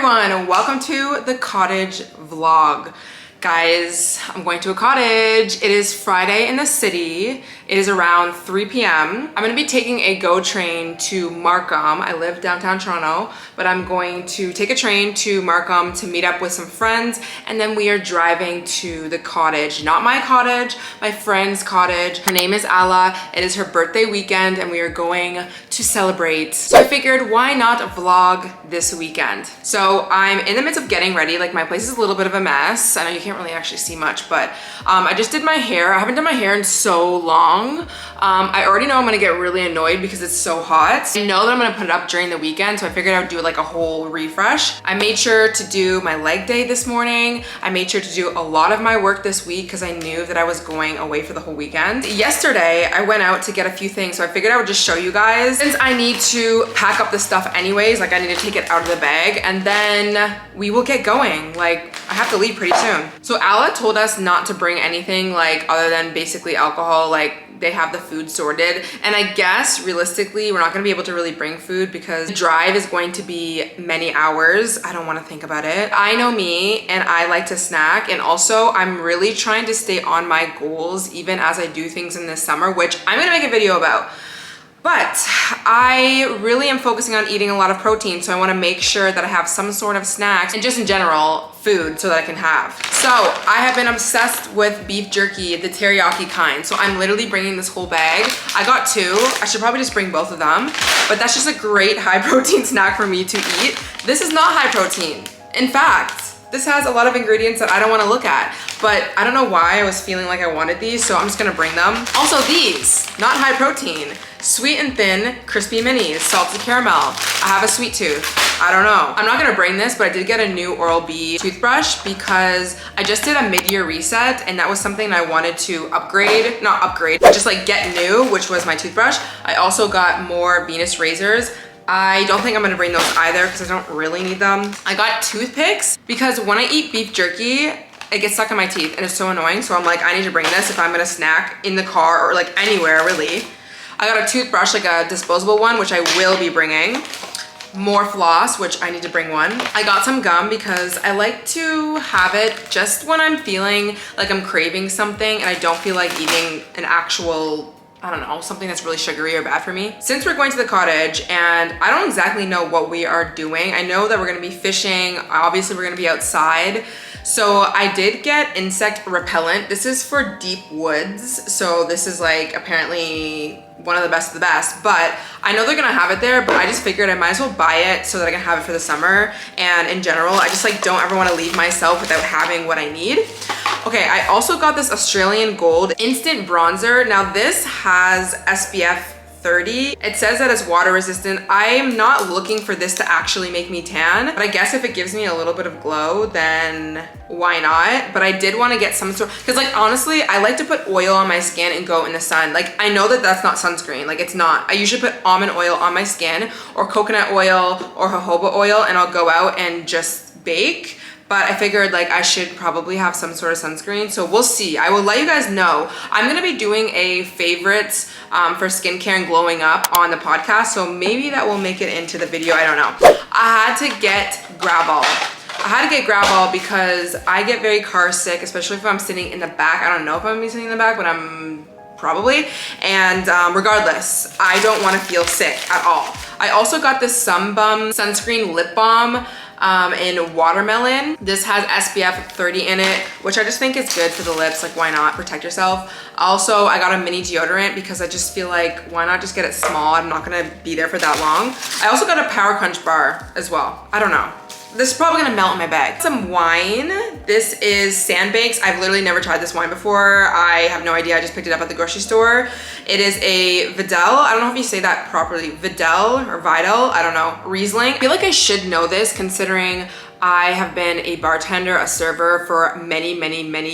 everyone, and welcome to the cottage vlog. Guys, I'm going to a cottage. It is Friday in the city. It is around 3 p.m. I'm gonna be taking a GO train to Markham. I live downtown Toronto, but I'm going to take a train to Markham to meet up with some friends, and then we are driving to the cottage. Not my cottage, my friend's cottage. Her name is Ala. It is her birthday weekend, and we are going to celebrate. So I figured, why not vlog this weekend? So I'm in the midst of getting ready. Like, my place is a little bit of a mess. I know you can't really actually see much, but I just did my hair. I haven't done my hair in so long. I already know I'm gonna get really annoyed because it's so hot. I know that I'm gonna put it up during the weekend, so I figured I would do like a whole refresh. I made sure to do my leg day this morning. I made sure to do a lot of my work this week because I knew that I was going away for the whole weekend. Yesterday, I went out to get a few things, so I figured I would just show you guys. Since I need to pack up the stuff anyways, like I need to take it out of the bag, and then we will get going. Like, I have to leave pretty soon. So Ala told us not to bring anything like other than basically alcohol. Like, they have the food sorted, and I guess realistically we're not going to be able to really bring food because the drive is going to be many hours. I don't want to think about it. I know me, and I like to snack, and also I'm really trying to stay on my goals even as I do things in this summer, which I'm gonna make a video about. But I really am focusing on eating a lot of protein, so I want to make sure that I have some sort of snacks and just in general food so that I can have. So I have been obsessed with beef jerky, the teriyaki kind. So I'm literally bringing this whole bag. I got two. I should probably just bring both of them, but that's just a great high protein snack for me to eat. This is not high protein. In fact, this has a lot of ingredients that I don't want to look at, but I don't know why I was feeling like I wanted these, so I'm just gonna bring them. Also these, not high protein, sweet and thin crispy minis, salted caramel. I have a sweet tooth. I don't know. I'm not gonna bring this, but I did get a new Oral-B toothbrush because I just did a mid-year reset, and that was something I wanted to upgrade, not upgrade, but just like get new, which was my toothbrush. I also got more Venus razors. I don't think I'm gonna bring those either because I don't really need them. I got toothpicks because when I eat beef jerky, it gets stuck in my teeth and it's so annoying. So I'm like, I need to bring this if I'm gonna snack in the car or like anywhere really. I got a toothbrush, like a disposable one, which I will be bringing. More floss, which I need to bring one. I got some gum because I like to have it just when I'm feeling like I'm craving something and I don't feel like eating an actual, I don't know, something that's really sugary or bad for me. Since we're going to the cottage and I don't exactly know what we are doing, I know that we're gonna be fishing. Obviously we're gonna be outside. So I did get insect repellent. This is for deep woods. So this is like apparently one of the best, but I know they're gonna have it there, but I just figured I might as well buy it so that I can have it for the summer. And in general, I just like don't ever wanna leave myself without having what I need. Okay, I also got this Australian Gold Instant Bronzer. Now this has SPF 30. It says that it's water resistant. I'm not looking for this to actually make me tan, but I guess if it gives me a little bit of glow, then why not? But I did want to get some sort, because like honestly, I like to put oil on my skin and go in the sun. Like, I know that that's not sunscreen, like it's not. I usually put almond oil on my skin or coconut oil or jojoba oil, and I'll go out and just bake. But I figured like I should probably have some sort of sunscreen, so we'll see. I will let you guys know. I'm gonna be doing a favorites for skincare and glowing up on the podcast, so maybe that will make it into the video, I don't know. I had to get Gravol. I had to get Gravol because I get very car sick, especially if I'm sitting in the back. I don't know if I'm gonna be sitting in the back, but I'm probably. And regardless, I don't wanna feel sick at all. I also got this Sunbum Sunscreen Lip Balm in watermelon. This has SPF 30 in it, which I just think is good for the lips. Like, why not protect yourself? Also, I got a mini deodorant because I just feel like, why not just get it small? I'm not gonna be there for that long. I also got a Power Crunch bar as well. I don't know. This is probably gonna melt in my bag. Some wine. This is Sandbanks. I've literally never tried this wine before. I have no idea. I just picked it up at the grocery store. It is a Vidal. I don't know if you say that properly. Vidal or Vidal. I don't know. Riesling. I feel like I should know this considering I have been a bartender, a server for many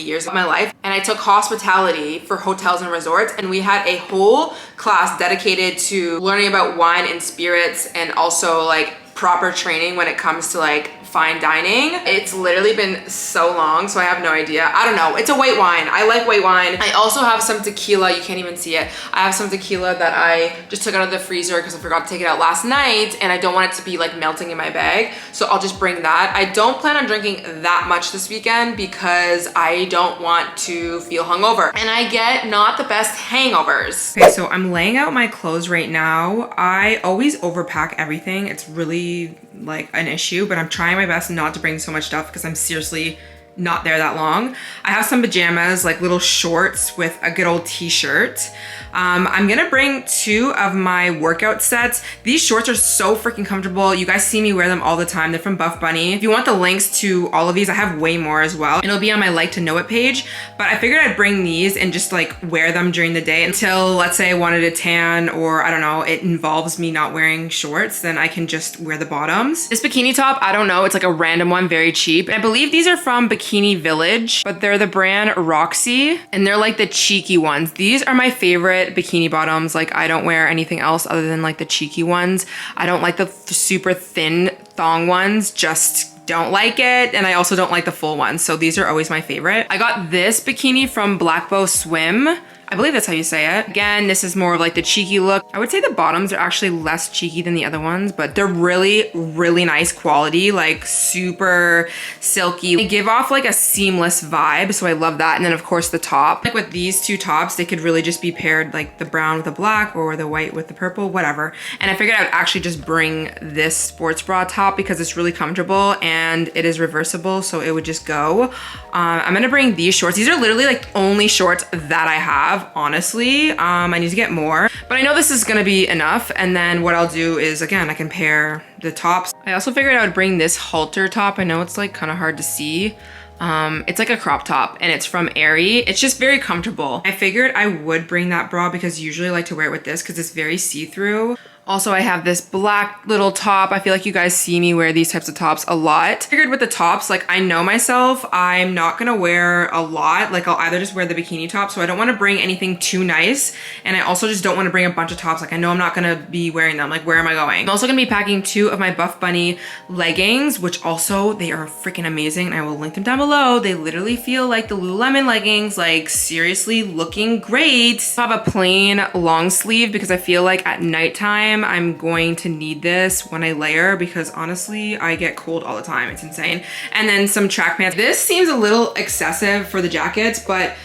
years of my life. And I took hospitality for hotels and resorts, and we had a whole class dedicated to learning about wine and spirits and also like proper training when it comes to like fine dining. It's literally been so long, so I have no idea. I don't know. It's a white wine. I like white wine. I also have some tequila. You can't even see it. I have some tequila that I just took out of the freezer because I forgot to take it out last night, and I don't want it to be like melting in my bag. So I'll just bring that. I don't plan on drinking that much this weekend because I don't want to feel hungover, and I get not the best hangovers. Okay, so I'm laying out my clothes right now. I always overpack everything. It's really like an issue, but I'm trying my best not to bring so much stuff because I'm seriously not there that long. I have some pajamas, like little shorts with a good old t-shirt. I'm gonna bring 2 of my workout sets. These shorts are so freaking comfortable. You guys see me wear them all the time. They're from Buff Bunny. If you want the links to all of these, I have way more as well. It'll be on my like to know it page, but I figured I'd bring these and just like wear them during the day until, let's say I wanted a tan, or I don't know, it involves me not wearing shorts, then I can just wear the bottoms. This bikini top, I don't know, it's like a random one, very cheap. And I believe these are from Bikini Village, but they're the brand Roxy, and they're like the cheeky ones. These are my favorite bikini bottoms. Like, I don't wear anything else other than like the cheeky ones. I don't like the super thin thong ones, just don't like it. And I also don't like the full ones. So these are always my favorite. I got this bikini from Black Bow Swim. I believe that's how you say it. Again, this is more of like the cheeky look. I would say the bottoms are actually less cheeky than the other ones, but they're really, really nice quality, like super silky. They give off like a seamless vibe, so I love that. And then of course the top. Like with these 2 tops, they could really just be paired like the brown with the black or the white with the purple, whatever. And I figured I would actually just bring this sports bra top because it's really comfortable and it is reversible, so it would just go. I'm gonna bring these shorts. These are literally like only shorts that I have, honestly. I need to get more, but I know this is gonna be enough. And then what I'll do is, again, I can pair the tops. I also figured I would bring this halter top. I know it's like kind of hard to see. It's like a crop top and it's from Aerie. It's just very comfortable. I figured I would bring that bra because usually I like to wear it with this because it's very see-through. Also, I have this black little top. I feel like you guys see me wear these types of tops a lot. I figured with the tops, like I know myself, I'm not gonna wear a lot. Like I'll either just wear the bikini top, so I don't wanna bring anything too nice. And I also just don't wanna bring a bunch of tops. Like I know I'm not gonna be wearing them. Like where am I going? I'm also gonna be packing 2 of my Buff Bunny leggings, which also, they are freaking amazing. And I will link them down below. They literally feel like the Lululemon leggings, like seriously looking great. I have a plain long sleeve because I feel like at nighttime, I'm going to need this when I layer because honestly, I get cold all the time. It's insane. And then some track pants. This seems a little excessive for the jackets, but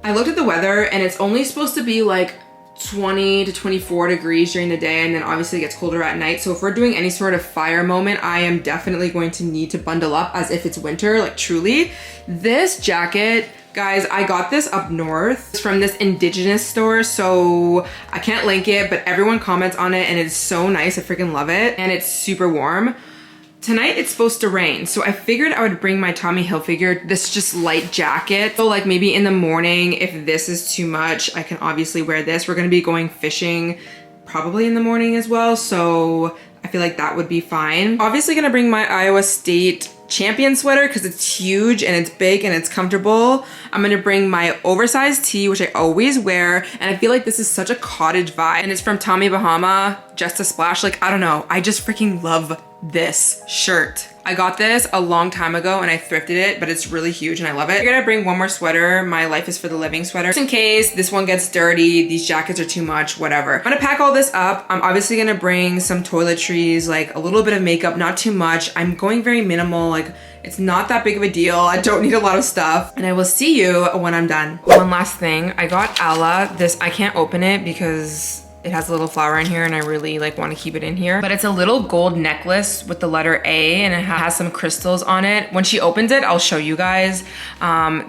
I looked at the weather and it's only supposed to be like 20 to 24 degrees during the day, and then obviously it gets colder at night. So if we're doing any sort of fire moment, I am definitely going to need to bundle up as if it's winter, like truly. This jacket, guys, I got this up north. It's from this indigenous store, so I can't link it, but everyone comments on it and it's so nice. I freaking love it. And it's super warm. Tonight it's supposed to rain, so I figured I would bring my Tommy Hilfiger, this just light jacket. So like maybe in the morning, if this is too much, I can obviously wear this. We're gonna be going fishing probably in the morning as well, so I feel like that would be fine. Obviously gonna bring my Iowa State champion sweater because it's huge and it's big and it's comfortable. I'm gonna bring my oversized tee, which I always wear, and I feel like this is such a cottage vibe, and it's from Tommy Bahama, Just a Splash. Like, I don't know, I just freaking love this shirt. I got this a long time ago and I thrifted it, but it's really huge and I love it. I gotta bring one more sweater, my Life is for the Living sweater, just in case this one gets dirty, these jackets are too much, whatever. I'm gonna pack all this up. I'm obviously gonna bring some toiletries, like a little bit of makeup, not too much. I'm going very minimal, like it's not that big of a deal. I don't need a lot of stuff, and I will see you when I'm done. One last thing, I got Ella this, I can't open it because it has a little flower in here and I really like want to keep it in here. But it's a little gold necklace with the letter A and it has some crystals on it. When she opens it, I'll show you guys.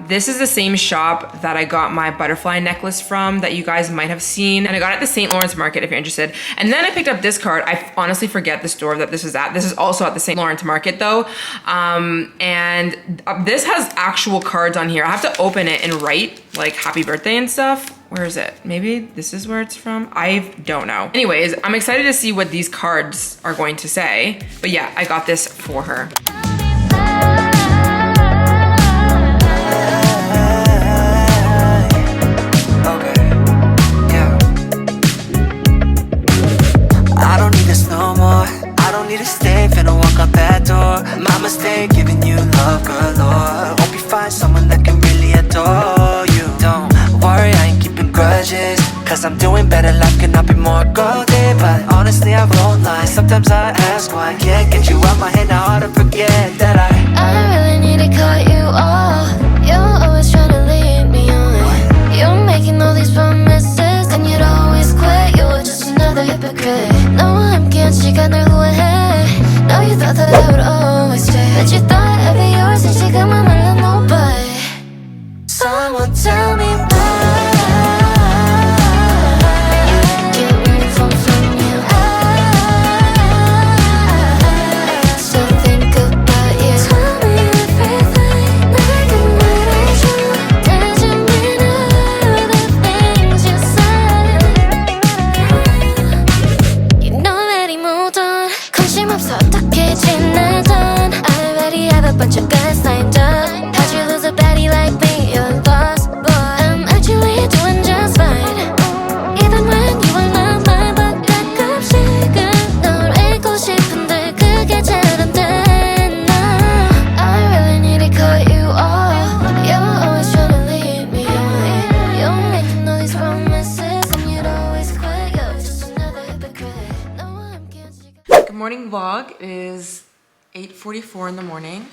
This is the same shop that I got my butterfly necklace from that you guys might have seen. And I got it at the St. Lawrence Market if you're interested. And then I picked up this card. I honestly forget the store that this is at. This is also at the St. Lawrence Market though. And this has actual cards on here. I have to open it and write like happy birthday and stuff. Where is it? Maybe this is where it's from? I don't know. Anyways, I'm excited to see what these cards are going to say. But yeah, I got this for her. Okay, yeah. I don't need this no more. I don't need to stay finna walk out that door. My mistake, giving you love galore. Hope you find someone that can really adore you. Don't worry, I ain't keeping grudges, cause I'm doing better, life cannot be more golden. But honestly, I won't lie, sometimes I ask why I can't get you out my head. Now hard to forget that I really need to cut you off. You're always trying to lead me on. You're making all these promises, and you'd always quit. You're just another hypocrite. No, I'm can't 시간을 후회해. No, you thought that I would always stay, but you thought I'd be yours and 지금은 말로 nobody. Someone tell me why. Bunch of guys lined up. How'd you lose a baddie like me? You're lost, boy. I'm actually doing just fine, even when you are not mine. But 가끔씩은 널 잊고 싶은데 그게 잘 안 돼. Now I really need to cut you off. You're always trying to lead me on. You're making all these promises, and you'd always quit. You're just another hypocrite. No, I'm can't. Good morning vlog. It is 8:44 in the morning.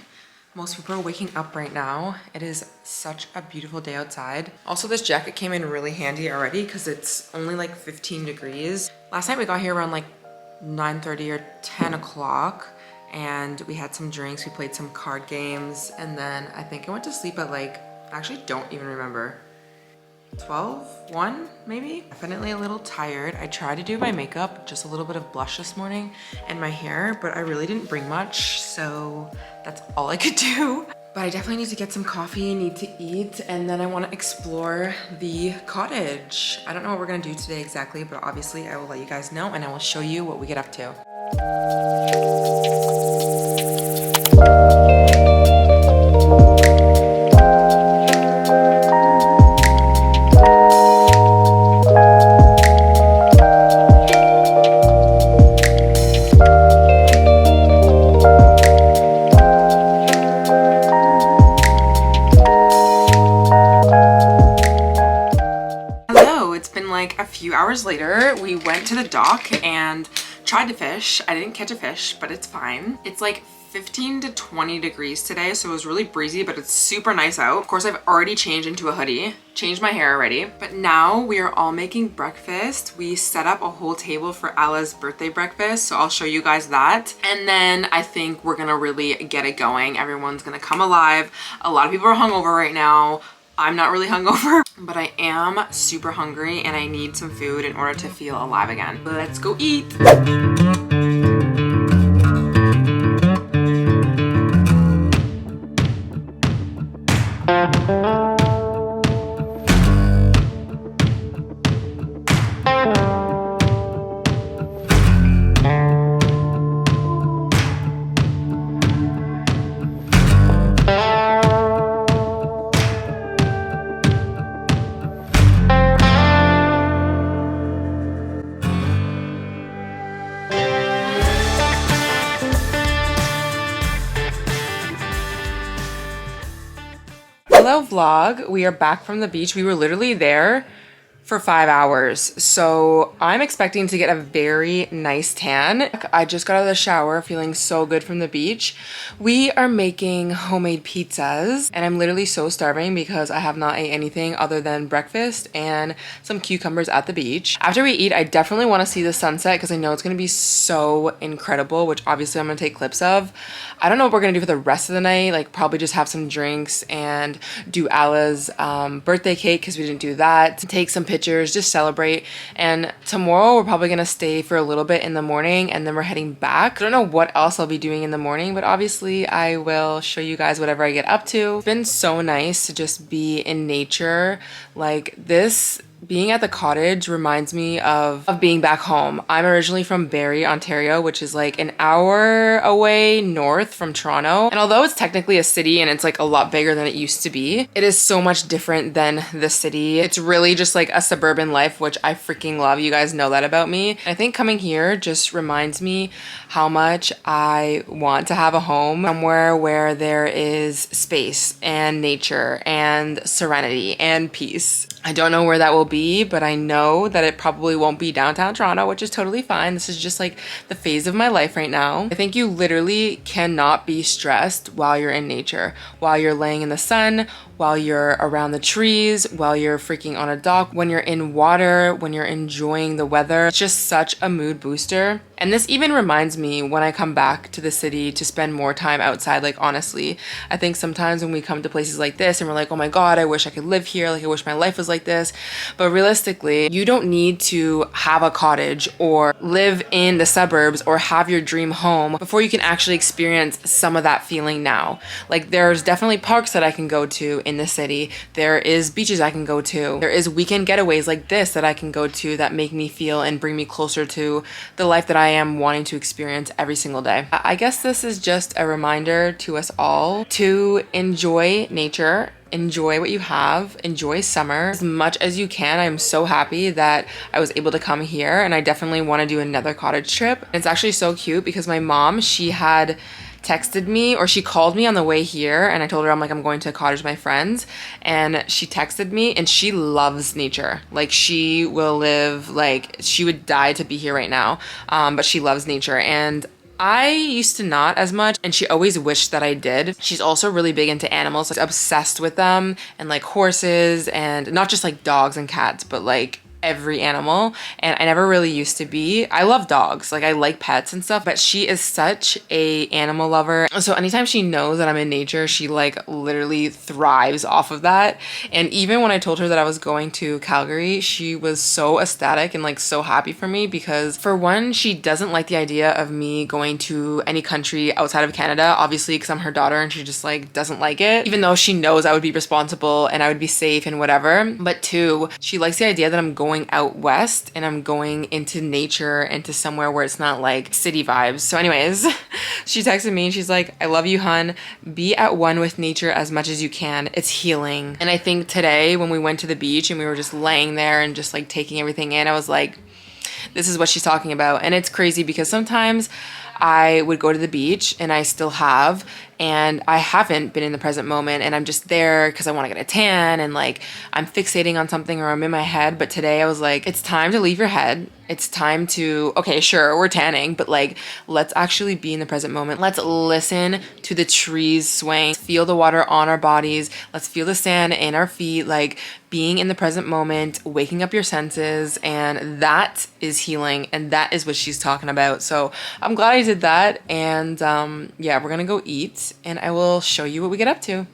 Most people are waking up right now. It is such a beautiful day outside. Also, this jacket came in really handy already because it's only like 15 degrees. Last night we got here around like 9:30 or 10 o'clock and we had some drinks, we played some card games, and then I think I went to sleep at like, I actually don't even remember, 12, 1 maybe? Definitely a little tired. I tried to do my makeup, just a little bit of blush this morning and my hair, but I really didn't bring much, so that's all I could do. But I definitely need to get some coffee, need to eat, and then I want to explore the cottage. I don't know what we're gonna do today exactly, but obviously I will let you guys know and I will show you what we get up to. Like a few hours later, we went to the dock and tried to fish. I didn't catch a fish, but it's fine. It's like 15 to 20 degrees today, so it was really breezy, but it's super nice out. Of course, I've already changed into a hoodie, changed my hair already, but now we are all making breakfast. We set up a whole table for Alla's birthday breakfast, so I'll show you guys that. And then I think we're gonna really get it going. Everyone's gonna come alive. A lot of people are hungover right now. I'm not really hungover, but I am super hungry and I need some food in order to feel alive again. Let's go eat. Hello vlog, we are back from the beach. We were literally there for 5 hours, so I'm expecting to get a very nice tan. I just got out of the shower feeling so good from the beach. We are making homemade pizzas and I'm literally so starving because I have not ate anything other than breakfast and some cucumbers at the beach. After we eat, I definitely want to see the sunset because I know it's going to be so incredible, which obviously I'm going to take clips of. I don't know what we're going to do for the rest of the night, like probably just have some drinks and do Alla's birthday cake because we didn't do that. Take some pictures, just celebrate, and tomorrow we're probably gonna stay for a little bit in the morning and then we're heading back. I don't know what else I'll be doing in the morning, but obviously I will show you guys whatever I get up to. It's been so nice to just be in nature. Like this being at the cottage reminds me of being back home. I'm originally from Barrie, Ontario, which is like an hour away north from Toronto. And although it's technically a city and it's like a lot bigger than it used to be, it is so much different than the city. It's really just like a suburban life, which I freaking love. You guys know that about me. I think coming here just reminds me how much I want to have a home somewhere where there is space and nature and serenity and peace. I don't know where that will be, but I know that it probably won't be downtown Toronto, which is totally fine. This is just like the phase of my life right now. I think you literally cannot be stressed while you're in nature, while you're laying in the sun, while you're around the trees, while you're freaking on a dock, when you're in water, when you're enjoying the weather. It's just such a mood booster. And this even reminds me when I come back to the city to spend more time outside. Like honestly, I think sometimes when we come to places like this and we're like, oh my God, I wish I could live here. Like I wish my life was like this. But realistically, you don't need to have a cottage or live in the suburbs or have your dream home before you can actually experience some of that feeling now. Like there's definitely parks that I can go to in the city. There is beaches I can go to. There is weekend getaways like this that I can go to that make me feel and bring me closer to the life that I am wanting to experience every single day. I guess this is just a reminder to us all to enjoy nature, enjoy what you have, enjoy summer as much as you can. I'm so happy that I was able to come here, and I definitely want to do another cottage trip. It's actually so cute because my mom, she had texted me, or she called me on the way here, and I told her I'm going to a cottage with my friends, and she texted me, and she loves nature. Like she will live, like she would die to be here right now, but she loves nature. And I used to not as much, and she always wished that I did. She's also really big into animals, like obsessed with them, and like horses, and not just like dogs and cats, but like every animal. And I never really used to be. I love dogs, like I like pets and stuff, but she is such a animal lover. So anytime she knows that I'm in nature, she like literally thrives off of that. And even when I told her that I was going to Calgary, she was so ecstatic and like so happy for me, because for one, she doesn't like the idea of me going to any country outside of Canada, obviously because I'm her daughter, and she just like doesn't like it, even though she knows I would be responsible and I would be safe and whatever. But two, she likes the idea that I'm going out west and I'm going into nature, into somewhere where it's not like city vibes. So anyways, she texted me and she's like, I love you, hun. Be at one with nature as much as you can. It's healing. And I think today when we went to the beach and we were just laying there and just like taking everything in, I was like, this is what she's talking about. And it's crazy because sometimes I would go to the beach, and I still have, and I haven't been in the present moment, and I'm just there because I want to get a tan, and like I'm fixating on something, or I'm in my head. But today I was like, it's time to leave your head. It's time to, okay, sure, we're tanning, but like, let's actually be in the present moment. Let's listen to the trees swaying, feel the water on our bodies. Let's feel the sand in our feet, like being in the present moment, waking up your senses. And that is healing. And that is what she's talking about. So I'm glad I did that. And yeah, we're gonna go eat, and I will show you what we get up to.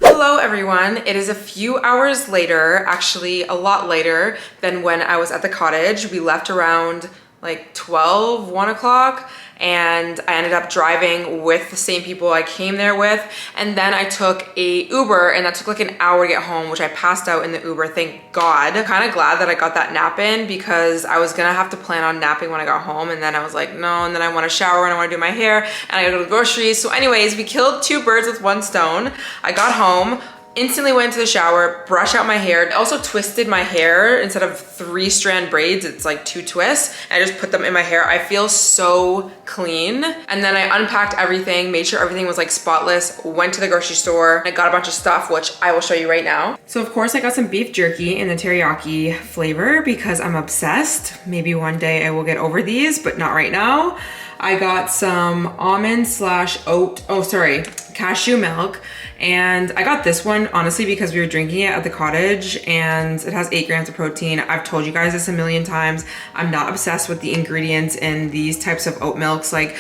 Hello everyone, it is a few hours later, actually a lot later than when I was at the cottage. We left around like 12, 1 o'clock, and I ended up driving with the same people I came there with, and then I took a Uber, and that took like an hour to get home, which I passed out in the Uber, thank God. Kind of glad that I got that nap in, because I was gonna have to plan on napping when I got home, and then I was like, no, and then I want to shower and I want to do my hair, and I gotta go to the groceries. So anyways, we killed two birds with one stone. I got home, Instantly went into the shower, brushed out my hair. I also twisted my hair. Instead of 3-strand braids, it's like 2 twists. And I just put them in my hair. I feel so clean. And then I unpacked everything, made sure everything was like spotless, went to the grocery store. I got a bunch of stuff, which I will show you right now. So of course I got some beef jerky in the teriyaki flavor because I'm obsessed. Maybe one day I will get over these, but not right now. I got some almond slash cashew milk. And I got this one, honestly, because we were drinking it at the cottage and it has 8 grams of protein. I've told you guys this a million times. I'm not obsessed with the ingredients in these types of oat milks. Like,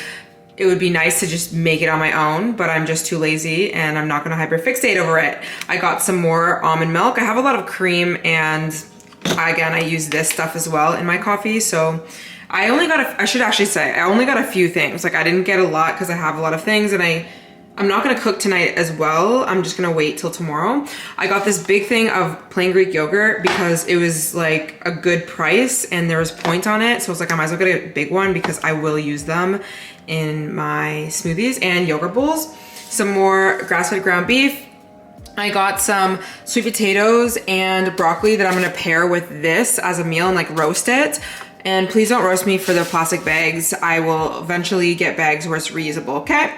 it would be nice to just make it on my own, but I'm just too lazy and I'm not gonna hyperfixate over it. I got some more almond milk. I have a lot of cream and again, I use this stuff as well in my coffee. So I only got I should actually say, I only got a few things. Like I didn't get a lot because I have a lot of things and I'm not gonna cook tonight as well. I'm just gonna wait till tomorrow. I got this big thing of plain Greek yogurt because it was like a good price and there was points on it. So it's like, I might as well get a big one because I will use them in my smoothies and yogurt bowls. Some more grass-fed ground beef. I got some sweet potatoes and broccoli that I'm gonna pair with this as a meal and like roast it. And please don't roast me for the plastic bags. I will eventually get bags where it's reusable, okay?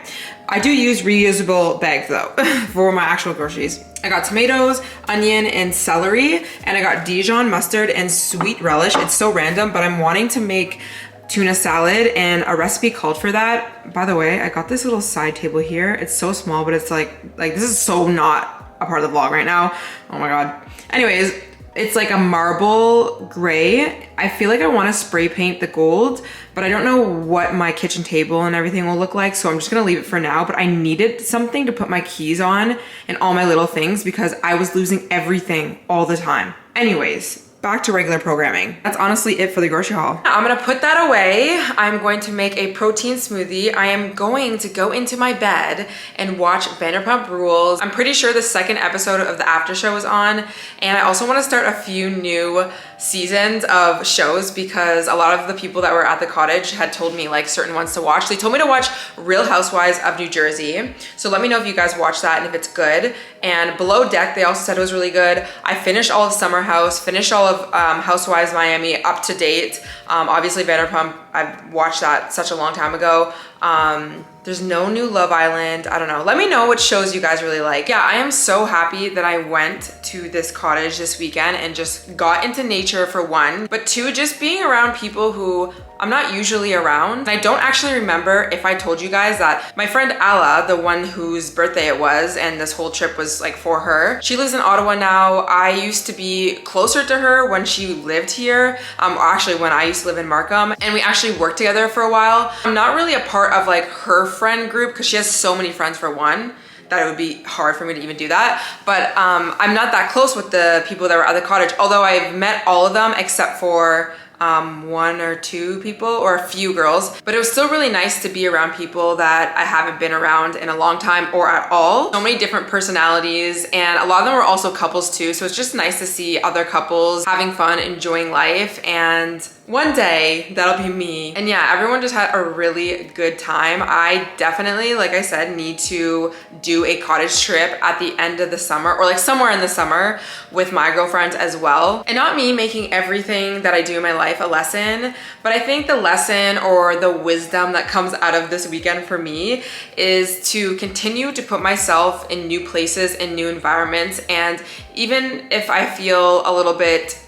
I do use reusable bags though for my actual groceries. I got tomatoes, onion, and celery, and I got Dijon mustard and sweet relish. It's so random, but I'm wanting to make tuna salad and a recipe called for that. By the way, I got this little side table here. It's so small, but it's like this is so not a part of the vlog right now. Oh my God. Anyways, it's like a marble gray. I feel like I want to spray paint the gold, but I don't know what my kitchen table and everything will look like. So I'm just gonna leave it for now, but I needed something to put my keys on and all my little things because I was losing everything all the time. Anyways, back to regular programming. That's honestly it for the grocery haul. I'm gonna put that away. I'm going to make a protein smoothie. I am going to go into my bed and watch Vanderpump Rules. I'm pretty sure the 2nd episode of the after show is on. And I also wanna start a few new seasons of shows because a lot of the people that were at the cottage had told me like certain ones to watch. They told me to watch Real Housewives of New Jersey. So let me know if you guys watch that and if it's good. And Below Deck, they also said it was really good. I finished all of Summer House, finished all of Housewives Miami up to date. Obviously Vanderpump, I've watched that such a long time ago. There's no new Love Island. I don't know. Let me know what shows you guys really like. Yeah, I am so happy that I went to this cottage this weekend and just got into nature for one, but two, just being around people who I'm not usually around. And I don't actually remember if I told you guys that my friend Alla, the one whose birthday it was, and this whole trip was like for her, she lives in Ottawa now. I used to be closer to her when she lived here, actually when I used to live in Markham, and we actually worked together for a while. I'm not really a part of like her friend group because she has so many friends for one that it would be hard for me to even do that. But I'm not that close with the people that were at the cottage, although I've met all of them except for 1 or 2 people or a few girls. But it was still really nice to be around people that I haven't been around in a long time or at all. So many different personalities, and a lot of them were also couples too. So it's just nice to see other couples having fun, enjoying life, and one day that'll be me. And yeah, everyone just had a really good time. I definitely, like I said, need to do a cottage trip at the end of the summer or like somewhere in the summer with my girlfriends as well. And not me making everything that I do in my life a lesson, but I think the lesson or the wisdom that comes out of this weekend for me is to continue to put myself in new places and new environments. And even if I feel a little bit,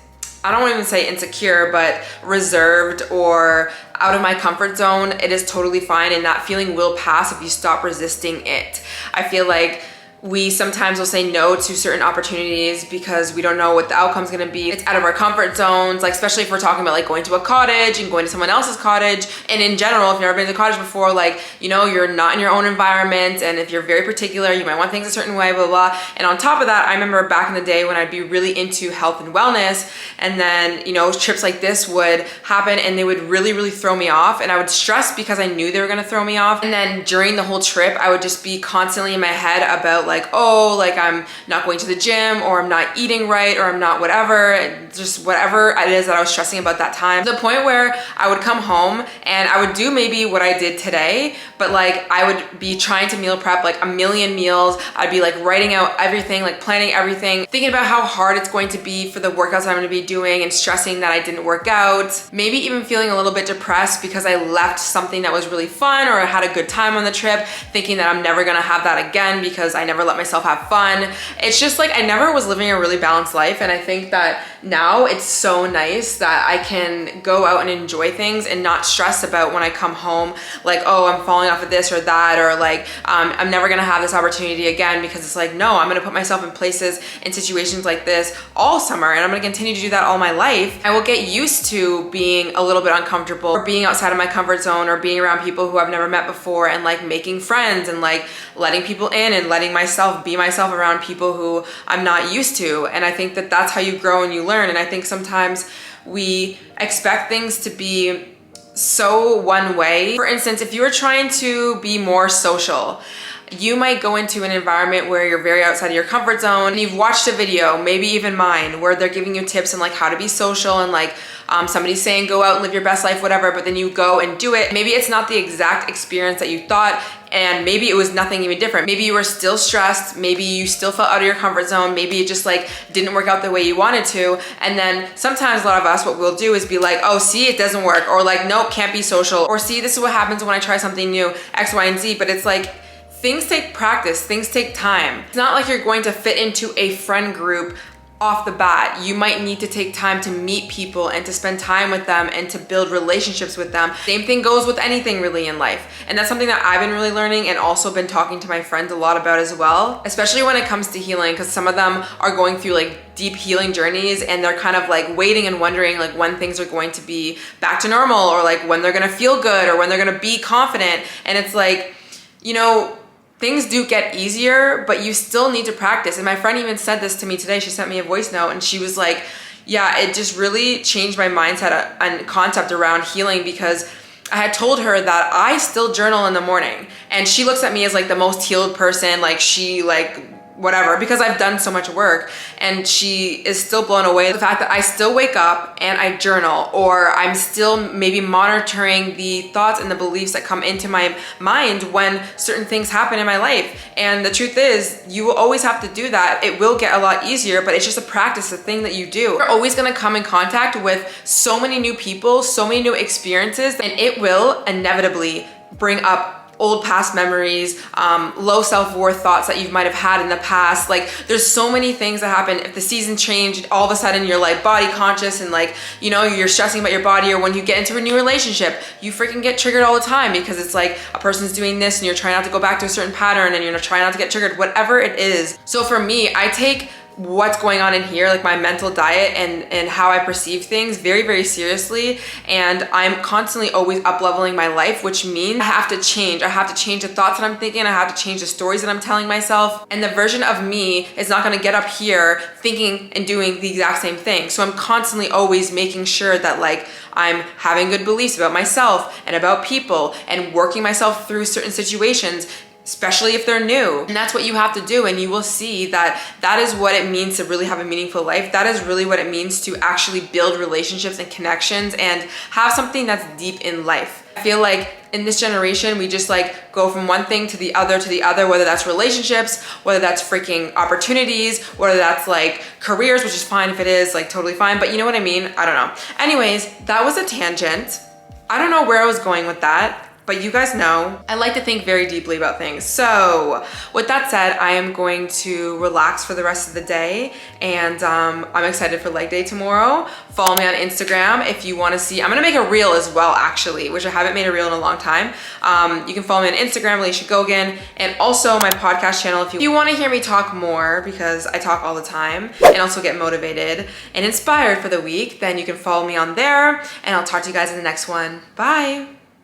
I don't want to even say insecure, but reserved or out of my comfort zone, it is totally fine, and that feeling will pass if you stop resisting it. I feel like we sometimes will say no to certain opportunities because we don't know what the outcome's gonna be. It's out of our comfort zones, like especially if we're talking about like going to a cottage and going to someone else's cottage. And in general, if you've never been to a cottage before, like, you know, you're not in your own environment, and if you're very particular, you might want things a certain way, blah, blah, blah. And on top of that, I remember back in the day when I'd be really into health and wellness, and then, you know, trips like this would happen and they would really, really throw me off, and I would stress because I knew they were gonna throw me off. And then during the whole trip, I would just be constantly in my head about like, oh, like I'm not going to the gym, or I'm not eating right, or I'm not whatever, just whatever it is that I was stressing about that time. To the point where I would come home and I would do maybe what I did today, but like I would be trying to meal prep like a million meals. I'd be like writing out everything, like planning everything, thinking about how hard it's going to be for the workouts I'm gonna be doing, and stressing that I didn't work out. Maybe even feeling a little bit depressed because I left something that was really fun, or I had a good time on the trip, thinking that I'm never gonna have that again because I never let myself have fun. It's just like I never was living a really balanced life, and I think that now it's so nice that I can go out and enjoy things and not stress about when I come home, like, oh, I'm falling off of this or that, or like I'm never gonna have this opportunity again, because it's like, no, I'm gonna put myself in places, in situations like this all summer, and I'm gonna continue to do that all my life. I will get used to being a little bit uncomfortable, or being outside of my comfort zone, or being around people who I've never met before, and like making friends, and like letting people in, and letting myself be myself around people who I'm not used to. And I think that that's how you grow and you learn. And I think sometimes we expect things to be so one way. For instance, if you were trying to be more social, you might go into an environment where you're very outside of your comfort zone, and you've watched a video, maybe even mine, where they're giving you tips on like how to be social, and like somebody's saying go out and live your best life, whatever, but then you go and do it. Maybe it's not the exact experience that you thought, and maybe it was nothing even different. Maybe you were still stressed, maybe you still felt out of your comfort zone, maybe it just like didn't work out the way you wanted to. And then sometimes a lot of us, what we'll do is be like, oh, see, it doesn't work, or like, nope, can't be social, or see, this is what happens when I try something new, X, Y, and Z. But it's like, things take practice, things take time. It's not like you're going to fit into a friend group off the bat. You might need to take time to meet people and to spend time with them and to build relationships with them. Same thing goes with anything really in life. And that's something that I've been really learning, and also been talking to my friends a lot about as well, especially when it comes to healing, because some of them are going through like deep healing journeys, and they're kind of like waiting and wondering like when things are going to be back to normal, or like when they're gonna feel good, or when they're gonna be confident. And it's like, you know, things do get easier, but you still need to practice. And my friend even said this to me today. She sent me a voice note, and she was like, yeah, it just really changed my mindset and concept around healing, because I had told her that I still journal in the morning, and she looks at me as like the most healed person, like she like whatever, because I've done so much work. And she is still blown away the fact that I still wake up and I journal, or I'm still maybe monitoring the thoughts and the beliefs that come into my mind when certain things happen in my life. And the truth is, you will always have to do that. It will get a lot easier, but it's just a practice, a thing that you do. You're always gonna come in contact with so many new people, so many new experiences, and it will inevitably bring up old past memories, low self-worth thoughts that you might have had in the past. Like, there's so many things that happen. If the season changed, all of a sudden you're like body conscious, and like, you know, you're stressing about your body. Or when you get into a new relationship, you freaking get triggered all the time, because it's like a person's doing this and you're trying not to go back to a certain pattern, and you're trying not to get triggered, whatever it is. So for me, I take what's going on in here, like my mental diet and how I perceive things, very, very seriously. And I'm constantly always up-leveling my life, which means I have to change. I have to change the thoughts that I'm thinking. I have to change the stories that I'm telling myself. And the version of me is not gonna get up here thinking and doing the exact same thing. So I'm constantly always making sure that like I'm having good beliefs about myself and about people, and working myself through certain situations, especially if they're new. And that's what you have to do. And you will see that that is what it means to really have a meaningful life. That is really what it means to actually build relationships and connections and have something that's deep in life. I feel like in this generation, we just like go from one thing to the other, whether that's relationships, whether that's freaking opportunities, whether that's like careers, which is fine if it is, like totally fine. But you know what I mean? I don't know. Anyways, that was a tangent. I don't know where I was going with that, but you guys know I like to think very deeply about things. So with that said, I am going to relax for the rest of the day, and I'm excited for leg day tomorrow. Follow me on Instagram if you want to see. I'm gonna make a reel as well, actually, which I haven't made a reel in a long time. You can follow me on Instagram, Alicia Gogan, and also my podcast channel if you want to hear me talk more, because I talk all the time, and also get motivated and inspired for the week. Then you can follow me on there, and I'll talk to you guys in the next one. Bye.